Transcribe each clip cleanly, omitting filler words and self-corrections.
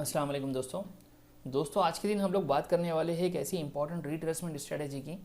अस्सलाम वालेकुम दोस्तों आज के दिन हम लोग बात करने वाले हैं एक ऐसी इंपॉर्टेंट रिट्रेसमेंट स्ट्रेटजी की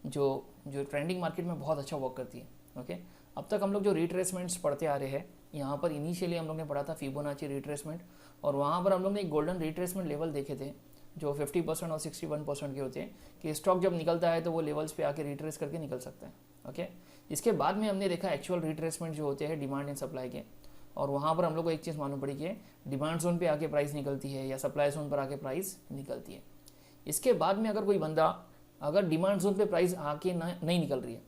जो जो ट्रेंडिंग मार्केट में बहुत अच्छा वर्क करती है। ओके, अब तक हम लोग जो रिट्रेसमेंट्स पढ़ते आ रहे हैं, यहाँ पर इनिशियली हम लोग ने पढ़ा था फिबोनाची रिट्रेसमेंट, और वहाँ पर हम लोग ने एक गोल्डन रिट्रेसमेंट लेवल देखे थे जो 50% और 61% के होते हैं कि स्टॉक जब निकलता है तो वो लेवल्स पे आके रिट्रेस करके निकल सकता है। ओके, इसके बाद में हमने देखा एक्चुअल रिट्रेसमेंट जो होते हैं डिमांड एंड सप्लाई के, और वहाँ पर हम लोग को एक चीज़ मालूम पड़ी कि डिमांड जोन पे आके प्राइस निकलती है या सप्लाई जोन पर आके प्राइस निकलती है। इसके बाद में अगर कोई बंदा अगर डिमांड जोन पे प्राइस आके नहीं निकल रही है,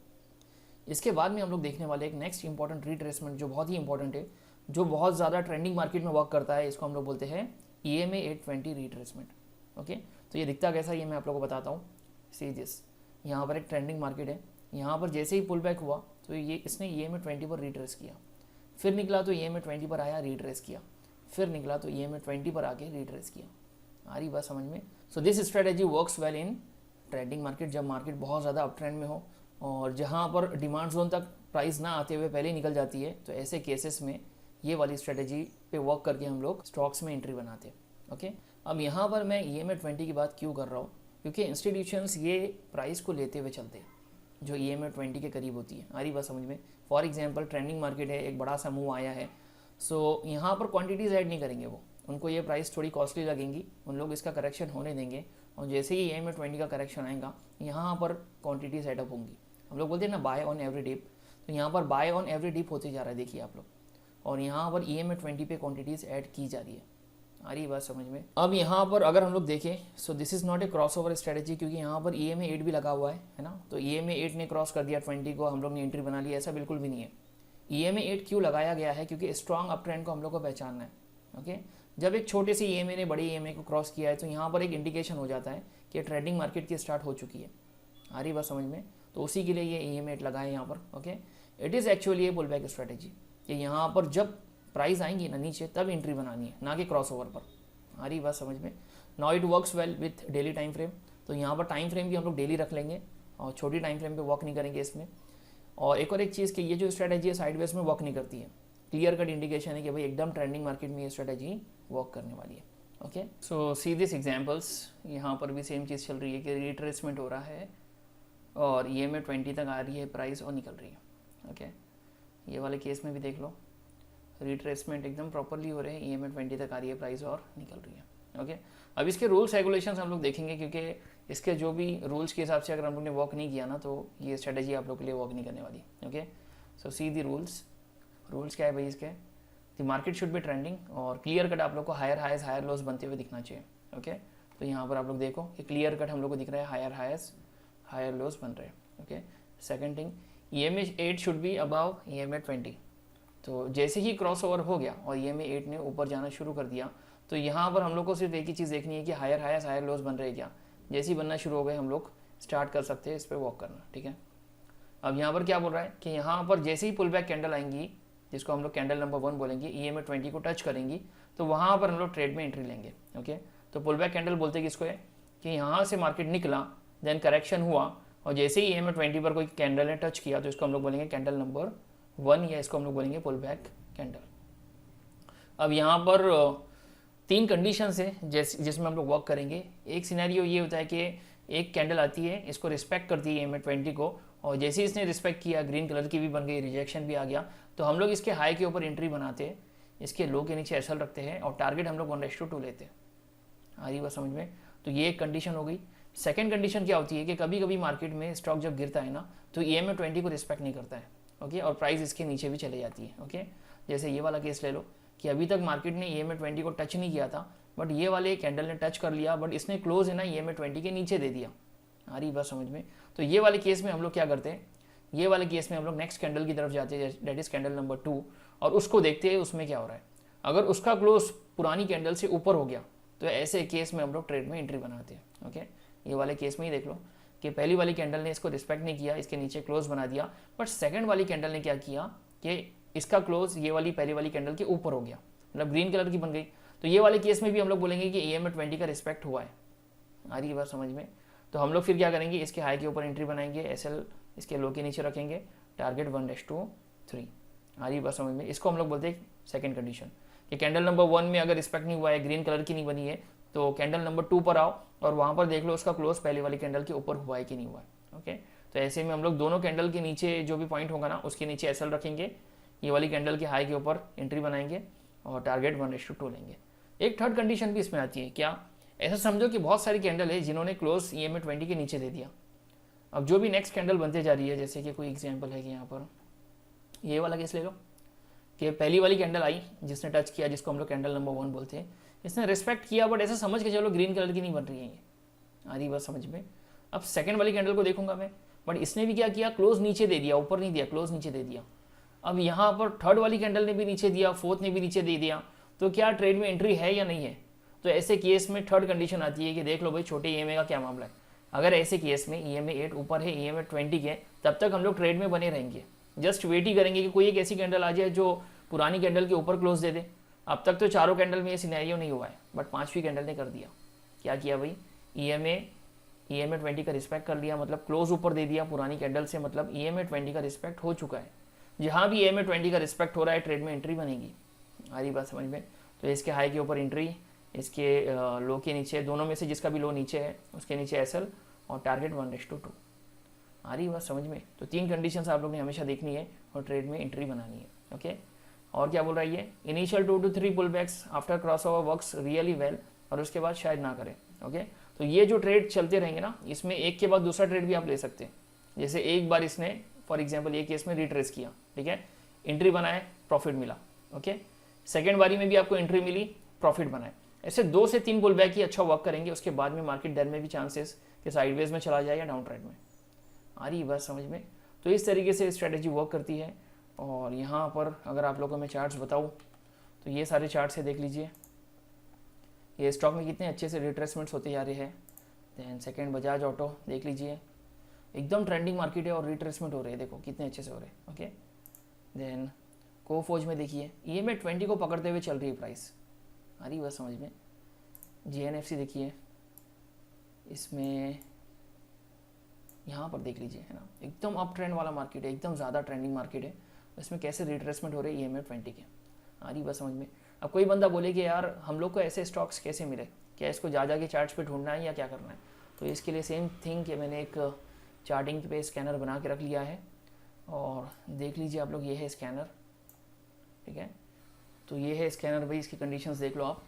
इसके बाद में हम लोग देखने वाले एक नेक्स्ट इंपॉर्टेंट रिट्रेसमेंट जो बहुत ही इंपॉर्टेंट है, जो बहुत ज़्यादा ट्रेंडिंग मार्केट में वर्क करता है। इसको हम लोग बोलते हैं EMA 820 रिट्रेसमेंट। ओके, तो ये दिखता कैसा ये मैं आप लोगों को बताता हूँ। सी दिस, यहाँ पर एक ट्रेंडिंग मार्केट है, यहाँ पर जैसे ही पुल बैक हुआ तो ये इसने EMA 20 पर रिट्रेस किया, फिर निकला तो EMA 20 पर आया, रिट्रेस किया, फिर निकला तो EMA 20 पर आके रिट्रेस किया। आ रही बात समझ में? So this strategy works well in trending market, जब मार्केट बहुत ज़्यादा अप ट्रेंड में हो और जहाँ पर डिमांड जोन तक प्राइस ना आते हुए पहले ही निकल जाती है, तो ऐसे केसेस में ये वाली स्ट्रेटेजी पे वर्क करके हम लोग स्टॉक्स में एंट्री बनाते हैं। ओके, अब यहाँ पर मैं EMA 20 की बात क्यों कर रहा हूँ, क्योंकि इंस्टीट्यूशंस ये प्राइस को लेते हुए चलते हैं जो EMA 20 के करीब होती है। आ रही बात समझ में? फॉर एग्जांपल ट्रेंडिंग मार्केट है, एक बड़ा सा मूव आया है, सो यहाँ पर क्वांटिटीज ऐड नहीं करेंगे वो, उनको ये प्राइस थोड़ी कॉस्टली लगेंगी, उन लोग इसका करेक्शन होने देंगे, और जैसे ही EMA 20 का करेक्शन आएगा यहाँ पर क्वांटिटी सेटअप होंगी। हम लोग बोलते हैं ना बाय ऑन एवरी डिप, तो यहाँ पर बाय ऑन एवरी डिप होते जा रहा है, देखिए आप लोग, और यहाँ पर EMA 20 पे क्वांटिटीज ऐड की जा रही है। आ रही बात समझ में? अब यहाँ पर अगर हम लोग देखें, so this is not a cross over strategy, क्योंकि यहाँ पर EMA 8 भी लगा हुआ है ना, तो EMA 8 ने क्रॉस कर दिया 20 को, हम लोग ने एंट्री बना ली, ऐसा बिल्कुल भी नहीं है। EMA 8 क्यों लगाया गया है? क्योंकि स्ट्रॉन्ग अप ट्रेंड को हम लोग को पहचानना है। ओके, जब एक छोटे से EMA ने बड़ी EMA को क्रॉस किया है तो यहाँ पर एक इंडिकेशन हो जाता है कि ट्रेडिंग मार्केट की स्टार्ट हो चुकी है। आ रही बात समझ में? तो उसी के लिए ये EMA 8 लगाए यहाँ पर। Okay, it is actually a pull back strategy कि यहाँ पर जब प्राइस आएंगी ना नीचे तब एंट्री बनानी है, ना कि क्रॉस ओवर पर। आ रही बात समझ में? Now it works well with daily time frame, तो यहाँ पर टाइम फ्रेम भी हम लोग डेली रख लेंगे और छोटी टाइम फ्रेम पे वर्क नहीं करेंगे इसमें। और एक और एक चीज़ कि ये जो स्ट्रेटेजी है साइडवेज में वर्क नहीं करती है, क्लियर कट इंडिकेशन है कि भाई एकदम ट्रेंडिंग मार्केट में ये स्ट्रेटेजी वर्क करने वाली है। Okay, so see this examples, यहाँ पर भी सेम चीज़ चल रही है कि रिट्रेसमेंट हो रहा है और EMA 20 तक आ रही है प्राइस और निकल रही है। ओके, ये वाले केस में भी देख लो, रिट्रेसमेंट एकदम प्रॉपरली हो रहे हैं, EMA 20 तक आ रही है प्राइस और निकल रही है। ओके, अब इसके रूल्स रेगुलेशंस हम लोग देखेंगे, क्योंकि इसके जो भी रूल्स के हिसाब से अगर हम लोग ने वर्क नहीं किया ना तो ये स्ट्रेटेजी आप लोग के लिए वर्क नहीं करने वाली। ओके, सो सी दी रूल्स क्या है भाई इसके? The market should be trending और क्लियर कट आप लोग को हायर हाइज हायर लॉस बनते हुए दिखना चाहिए। ओके, तो यहाँ पर आप लोग देखो कि क्लियर कट हम लोग को दिख रहा है, हायर हाइज हायर लॉस बन रहे हैं। Okay, second thing, EMA 8 should be above EMA 20, तो जैसे ही क्रॉस ओवर हो गया और EMA 8 ने ऊपर जाना शुरू कर दिया, तो यहाँ पर हम लोग को सिर्फ एक ही चीज़ देखनी है कि हायर हायर हायर लॉस बन रहे हैं क्या। जैसे ही बनना शुरू हो गए हम लोग स्टार्ट कर सकते हैं इस पर वॉक करना। ठीक है, अब यहाँ पर क्या बोल रहा है कि यहाँ पर जैसे ही पुल बैक कैंडल आएंगी, जिसको हम लोग कैंडल नंबर 1 बोलेंगे, EMA 20 को टच करेंगी, तो वहाँ पर हम लोग ट्रेड में एंट्री लेंगे। ओके, तो पुल बैक कैंडल बोलते हैं किसको है कि यहाँ से मार्केट निकला, देन करेक्शन हुआ, और जैसे ही EMA 20 पर कोई कैंडल ने टच किया तो इसको हम लोग बोलेंगे कैंडल नंबर 1, या इसको हम लोग बोलेंगे पुल बैक कैंडल। अब यहाँ पर 3 कंडीशंस है जिसमें हम लोग वर्क करेंगे। एक सिनेरियो ये होता है कि एक कैंडल आती है, इसको रिस्पेक्ट करती है EMA 20 को, और जैसे ही इसने रिस्पेक्ट किया, ग्रीन कलर की भी बन गई, रिजेक्शन भी आ गया, तो हम लोग इसके हाई के ऊपर एंट्री बनाते हैं, इसके लो के नीचे SL रखते हैं और टारगेट हम लोग 1:2 लेते हैं। आ रही बात समझ में? तो ये एक कंडीशन हो गई। सेकेंड कंडीशन क्या होती है कि कभी कभी मार्केट में स्टॉक जब गिरता है ना तो EMA 20 को रिस्पेक्ट नहीं करता है। ओके, और प्राइस इसके नीचे भी चले जाती है। ओके, जैसे ये वाला केस ले लो कि अभी तक मार्केट ने EMA 20 को टच नहीं किया था, बट ये वाले कैंडल ने टच कर लिया, बट इसने क्लोज है ना EMA 20 के नीचे दे दिया। आ रही बात समझ में? तो ये वाले केस में हम लोग क्या करते हैं, ये वाले केस में हम लोग नेक्स्ट कैंडल की तरफ जाते हैं, डेट इज कैंडल नंबर 2, और उसको देखते हैं उसमें क्या हो रहा है। अगर उसका क्लोज पुरानी कैंडल से ऊपर हो गया तो ऐसे केस में हम लोग ट्रेड में एंट्री बनाते हैं। ओके, ये वाले केस में ही देख लो कि पहली वाली कैंडल ने इसको रिस्पेक्ट नहीं किया, इसके नीचे क्लोज बना दिया, बट सेकंड वाली कैंडल ने क्या किया कि इसका क्लोज ये वाली पहली वाली कैंडल के ऊपर हो गया, मतलब ग्रीन कलर की बन गई, तो ये वाले केस में भी हम लोग बोलेंगे कि EMA 20 का रिस्पेक्ट हुआ है। आ रही बात समझ में? तो हम लोग फिर क्या करेंगे, इसके हाई के ऊपर एंट्री बनाएंगे, SL इसके लो के नीचे रखेंगे, टारगेट 1:3। आ रही बात समझ में? इसको हम लोग बोलते हैं सेकेंड कंडीशन कि कैंडल नंबर 1 में अगर रिस्पेक्ट नहीं हुआ है, ग्रीन कलर की नहीं बनी है, तो कैंडल नंबर 2 पर आओ और वहाँ पर देख लो उसका क्लोज पहले वाली कैंडल के ऊपर हुआ है कि नहीं हुआ है। ओके, तो ऐसे में हम लोग दोनों कैंडल के नीचे जो भी पॉइंट होगा ना उसके नीचे एसएल रखेंगे, ये वाली कैंडल के हाई के ऊपर एंट्री बनाएंगे और टारगेट 1:2 लेंगे। एक थर्ड कंडीशन भी इसमें आती है, क्या, ऐसा समझो कि बहुत सारी कैंडल है जिन्होंने क्लोज EMA 20 के नीचे दे दिया। अब जो भी नेक्स्ट कैंडल बनते जा रही है, जैसे कि कोई एग्जांपल है कि यहाँ पर ये वाला केस ले लो कि पहली वाली कैंडल आई जिसने टच किया, जिसको हम लोग कैंडल नंबर 1 बोलते हैं, इसने रिस्पेक्ट किया, बट ऐसा समझ के चलो ग्रीन कलर की नहीं बन रही है, ये आ रही बात समझ में। अब सेकंड वाली कैंडल को देखूंगा मैं, बट इसने भी क्या किया, क्लोज नीचे दे दिया, ऊपर नहीं दिया, क्लोज नीचे दे दिया। अब यहाँ पर थर्ड वाली कैंडल ने भी नीचे दिया, फोर्थ ने भी नीचे दे दिया, तो क्या ट्रेड में एंट्री है या नहीं है। तो ऐसे केस में थर्ड कंडीशन आती है कि देख लो भाई छोटे EMA का क्या मामला है। अगर ऐसे केस में EMA 8 ऊपर है EMA 20 के, तब तक हम लोग ट्रेड में बने रहेंगे, जस्ट वेट ही करेंगे कि कोई एक ऐसी कैंडल आ जाए जो पुरानी कैंडल के ऊपर क्लोज दे दे। अब तक तो चारों कैंडल में ये सिनेरियो नहीं हुआ है, बट पांचवी कैंडल ने कर दिया। क्या किया भाई, EMA 20 का रिस्पेक्ट कर लिया, मतलब क्लोज ऊपर दे दिया पुरानी कैंडल से, मतलब EMA 20 का रिस्पेक्ट हो चुका है। जहाँ भी EMA 20 का रिस्पेक्ट हो रहा है ट्रेड में एंट्री बनेगी। आ रही बात समझ में। तो इसके हाई के ऊपर एंट्री, इसके लो के नीचे, दोनों में से जिसका भी लो नीचे है उसके नीचे एसएल और टारगेट 1:2। आ रही बात समझ में। तो 3 कंडीशंस आप लोग ने हमेशा देखनी है और ट्रेड में एंट्री बनानी है। ओके, और क्या बोल रहा है ये, initial 2 to 3 pull backs after crossover works really well, और उसके बाद शायद ना करें। ओके, तो ये जो ट्रेड चलते रहेंगे ना, इसमें एक के बाद दूसरा ट्रेड भी आप ले सकते हैं। जैसे एक बार इसने फॉर एग्जाम्पल ये केस में रिट्रेस किया, ठीक है, एंट्री बनाए, प्रॉफिट मिला। ओके, सेकेंड बारी में भी आपको एंट्री मिली, प्रॉफिट बनाए। ऐसे 2 से 3 पुल बैक ही अच्छा वर्क करेंगे, उसके बाद में मार्केट डर में भी चांसेस कि साइडवेज में चला जाए या डाउन ट्रेड में। आ रही बात समझ में। तो इस तरीके से स्ट्रेटेजी वर्क करती है। और यहाँ पर अगर आप लोगों को मैं चार्ट्स बताऊँ तो ये सारे चार्ट्स है, देख लीजिए ये स्टॉक में कितने अच्छे से रिट्रेसमेंट्स होते जा रहे हैं। देन सेकंड बजाज ऑटो देख लीजिए, एकदम ट्रेंडिंग मार्केट है और रिट्रेसमेंट हो रहे हैं, देखो कितने अच्छे से हो रहे हैं। ओके, देन कोफोज में देखिए EMA 20 को पकड़ते हुए चल रही है प्राइस। आ रही बात समझ में। JNFC देखिए, इसमें यहाँ पर देख लीजिए, है ना, एकदम अप ट्रेंड वाला मार्केट है, एकदम ज़्यादा ट्रेंडिंग मार्केट है, इसमें कैसे रिट्रेसमेंट हो रहे हैं EMA 20 के। आ रही बात समझ में। अब कोई बंदा बोले कि यार हम लोग को ऐसे स्टॉक्स कैसे मिले, क्या इसको जा के चार्ट्स पे ढूंढना है या क्या करना है। तो इसके लिए सेम थिंग कि मैंने एक चार्टिंग पे स्कैनर बना के रख लिया है, और देख लीजिए आप लोग, ये है स्कैनर, ठीक है। तो ये है स्कैनर भाई, इसकी कंडीशंस देख लो आप।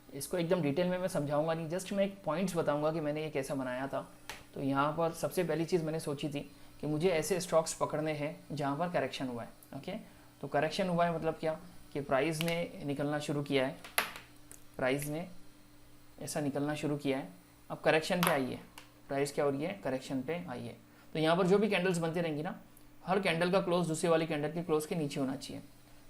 इसको एकदम डिटेल में मैं समझाऊंगा नहीं, जस्ट मैं एक पॉइंट्स बताऊंगा कि मैंने ये कैसे बनाया था। तो यहाँ पर सबसे पहली चीज़ मैंने सोची थी कि मुझे ऐसे स्टॉक्स पकड़ने हैं जहाँ पर करेक्शन हुआ है। ओके, तो करेक्शन हुआ है मतलब क्या कि प्राइस ने निकलना शुरू किया है, प्राइस ने ऐसा निकलना शुरू किया है, अब करेक्शन पे आई है, प्राइस क्या हो रही है, करेक्शन पे आई है। तो यहाँ पर जो भी कैंडल्स बनती रहेंगी ना, हर कैंडल का क्लोज दूसरे वाली कैंडल के क्लोज के नीचे होना चाहिए।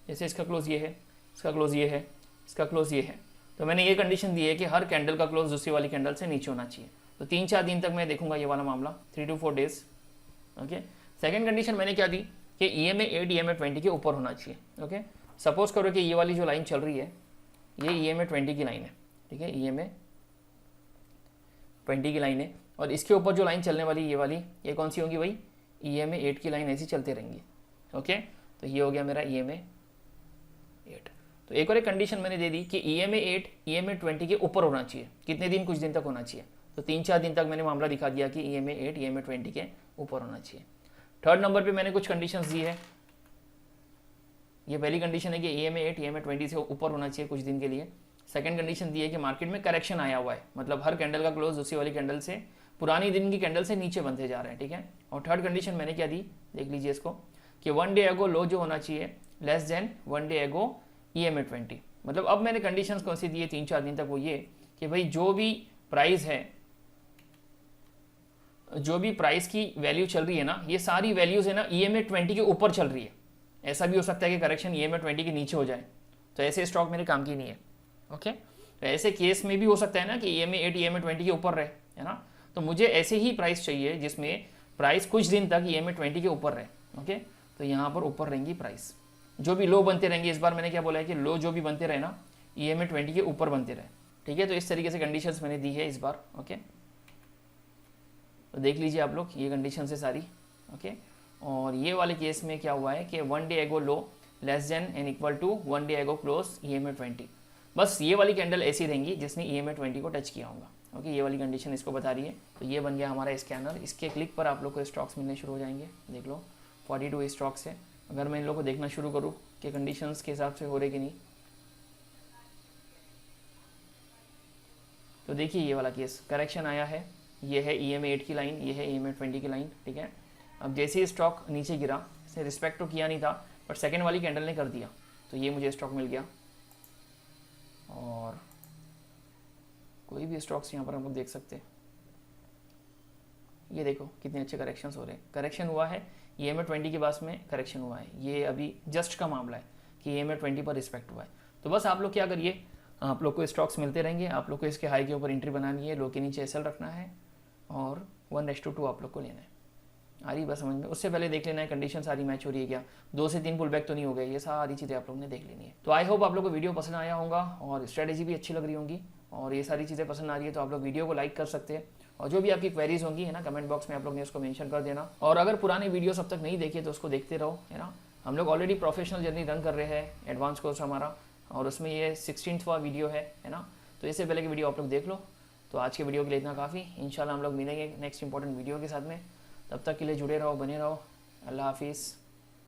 जैसे इसका क्लोज ये है, इसका क्लोज ये है, इसका क्लोज ये है, तो मैंने ये कंडीशन दी है कि हर कैंडल का क्लोज दूसरी वाली कैंडल से नीचे होना चाहिए। तो 3-4 दिन तक मैं देखूंगा ये वाला मामला, 3 to 4 days. Okay, second condition मैंने क्या दी कि EMA 8 EMA 20 के ऊपर होना चाहिए। ओके, सपोज करो कि ये वाली जो लाइन चल रही है ये EMA 20 की लाइन है, ठीक है, EMA 20 की लाइन है, और इसके ऊपर जो लाइन चलने वाली ये वाली, ये कौन सी होगी भाई, EMA 8 की लाइन ऐसी चलती रहेंगी। ओके, तो ये हो गया मेरा EMA 8। तो एक और एक कंडीशन मैंने दे दी कि EMA 8 EMA 20 के ऊपर होना चाहिए। कितने दिन, कुछ दिन तक होना चाहिए। तो 3-4 दिन तक मैंने मामला दिखा दिया कि EMA 8 EMA 20 के ऊपर होना चाहिए। थर्ड नंबर पे मैंने कुछ कंडीशंस दी है। ये पहली कंडीशन है कि EMA 8 EMA 20 से ऊपर होना चाहिए कुछ दिन के लिए। सेकंड कंडीशन दी है कि मार्केट में करेक्शन आया हुआ है, मतलब हर कैंडल का क्लोज दूसरी वाली कैंडल से, पुरानी दिन की कैंडल से नीचे बनते जा रहे हैं, ठीक है। और थर्ड कंडीशन मैंने क्या दी, देख लीजिए इसको, कि 1 डे एगो लो जो होना चाहिए लेस देन 1 डे एगो EMA 20। मतलब अब मैंने कंडीशंस कौन सी दी है 3-4 दिन तक, वो ये कि भाई जो भी प्राइस है, जो भी प्राइस की वैल्यू चल रही है ना, ये सारी वैल्यूज है ना EMA 20 के ऊपर चल रही है। ऐसा भी हो सकता है कि करेक्शन EMA 20 के नीचे हो जाए, तो ऐसे स्टॉक मेरे काम की नहीं है। ओके, तो ऐसे केस में भी हो सकता है ना कि EMA 8 EMA 20 के ऊपर रहे, है ना। तो मुझे ऐसे ही प्राइस चाहिए जिसमें प्राइस कुछ दिन तक EMA 20 के ऊपर रहे। ओके, तो यहाँ पर ऊपर रहेंगी प्राइस, जो भी लो बनते रहेंगे, इस बार मैंने क्या बोला है कि लो जो भी बनते रहे ना EMA 20 के ऊपर बनते रहे, ठीक है। तो इस तरीके से कंडीशंस मैंने दी है इस बार। ओके, तो देख लीजिए आप लोग, ये कंडीशन है सारी। ओके, और ये वाले केस में क्या हुआ है कि 1 day ago low less than and equal to 1 day ago close EMA 20। बस ये वाली कैंडल ऐसी रहेंगी जिसने EMA 20 को टच किया होगा। ओके, ये वाली कंडीशन इसको बता रही है। तो ये बन गया हमारा स्कैनर। इसके क्लिक पर आप लोग को स्टॉक्स मिलने शुरू हो जाएंगे। देख लो 42 स्टॉक्स है। अगर मैं इन लोगों को देखना शुरू करूँ कि कंडीशंस के हिसाब से हो रहे कि नहीं, तो देखिए ये वाला केस करेक्शन आया है। ये है EMA 8 की लाइन, ये है EMA 20 की लाइन, ठीक है। अब जैसे ही स्टॉक नीचे गिरा, इसे रिस्पेक्ट तो किया नहीं था, बट सेकेंड वाली कैंडल ने कर दिया, तो ये मुझे स्टॉक मिल गया। और कोई भी स्टॉक्स यहाँ पर हम लोग देख सकते हैं। ये देखो कितने अच्छे करेक्शंस हो रहे हैं। करेक्शन हुआ है EMA 20 के पास में, करेक्शन हुआ है। ये अभी जस्ट का मामला है कि EMA 20 पर रिस्पेक्ट हुआ है। तो बस आप लोग क्या करिए, आप लोग को स्टॉक्स मिलते रहेंगे, आप लोग को इसके हाई के ऊपर एंट्री बनानी है, लो के नीचे SL रखना है और 1:2 आप लोग को लेना है। आ रही बस समझ में। उससे पहले देख लेना है कंडीशन सारी मैच हो रही है क्या, 2 से 3 पुल बैक तो नहीं हो गए, ये सारी चीज़ें आप लोग ने देख लेनी है। तो आई होप आप लोग को वीडियो पसंद आया होगा और स्ट्रेटेजी भी अच्छी लग रही होंगी और ये सारी चीज़ें पसंद आ रही है तो आप लोग वीडियो को लाइक कर सकते हैं और जो भी आपकी क्वेरीज होंगी है ना, कमेंट बॉक्स में आप लोग ने उसको मेंशन कर देना। और अगर पुराने वीडियोस अब तक नहीं देखे तो उसको देखते रहो, है ना। हम लोग ऑलरेडी प्रोफेशनल जर्नी रन कर रहे हैं, एडवांस कोर्स हमारा, और उसमें ये 16वां वीडियो है ना। तो इससे पहले की वीडियो आप लोग देख लो। तो आज के वीडियो के लिए इतना काफ़ी। इंशाल्लाह हम लोग मिलेंगे नेक्स्ट इंपॉर्टेंट वीडियो के साथ में। तब तक के लिए जुड़े रहो, बने रहो। अल्लाह हाफिज़।